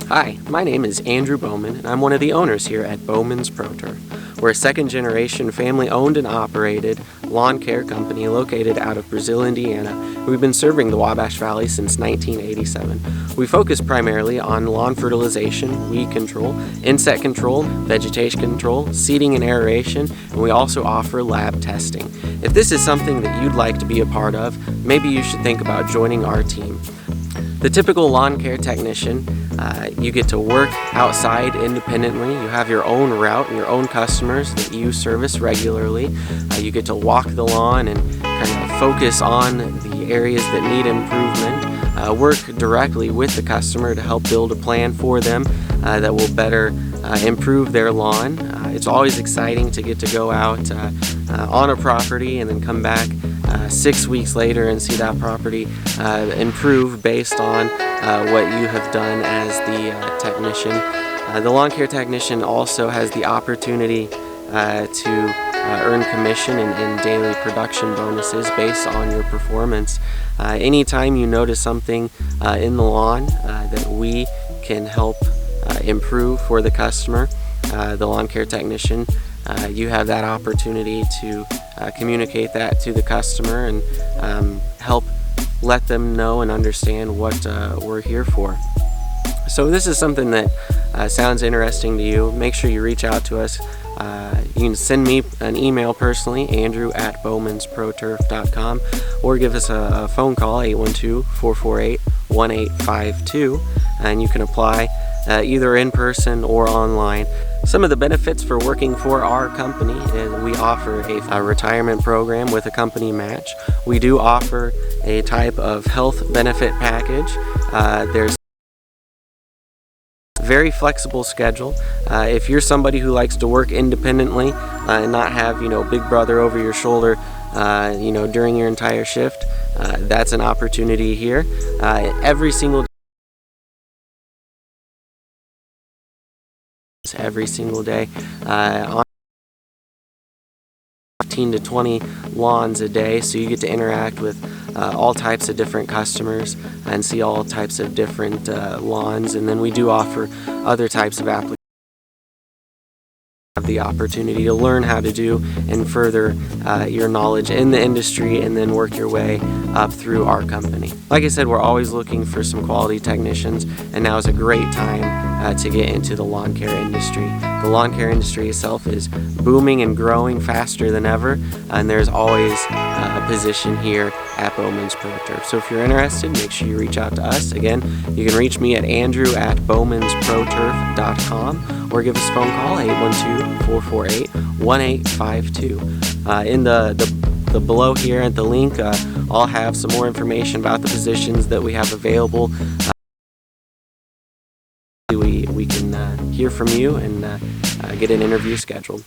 Hi, my name is Andrew Bowman, and I'm one of the owners here at Bowman's Pro Turf. We're a second-generation, family-owned and operated lawn care company located out of Brazil, Indiana. We've been serving the Wabash Valley since 1987. We focus primarily on lawn fertilization, weed control, insect control, vegetation control, seeding and aeration, and we also offer lab testing. If this is something that you'd like to be a part of, maybe you should think about joining our team. The typical lawn care technician, you get to work outside independently. You have your own route and your own customers that you service regularly. You get to walk the lawn and kind of focus on the areas that need improvement. Work directly with the customer to help build a plan for them that will better improve their lawn. It's always exciting to get to go out on a property and then come back 6 weeks later and see that property improve based on what you have done as the technician. The lawn care technician also has the opportunity to earn commission and daily production bonuses based on your performance. Anytime you notice something in the lawn that we can help improve for the customer, the lawn care technician, you have that opportunity to communicate that to the customer and help let them know and understand what we're here for. So if this is something that sounds interesting to you, make sure you reach out to us. You can send me an email personally, andrew@bowmansproturf.com, or give us a phone call, 812-448-1852, and you can apply either in person or online. Some of the benefits for working for our company is we offer a retirement program with a company match. We do offer a type of health benefit package. There's very flexible schedule. If you're somebody who likes to work independently and not have big brother over your shoulder during your entire shift, that's an opportunity here. Every single day on 15 to 20 lawns a day, so you get to interact with all types of different customers and see all types of different lawns. And then we do offer other types of applications. Have the opportunity to learn how to do and further your knowledge in the industry and then work your way up through our company. Like I said, we're always looking for some quality technicians, and now is a great time to get into the lawn care industry. The lawn care industry itself is booming and growing faster than ever, and there's always a position here at Bowman's Pro Turf. So if you're interested, make sure you reach out to us. Again, you can reach me at andrew@bowmansproturf.com or give us a phone call, 812-448-1852. In the below here at the link, I'll have some more information about the positions that we have available. We can hear from you and get an interview scheduled.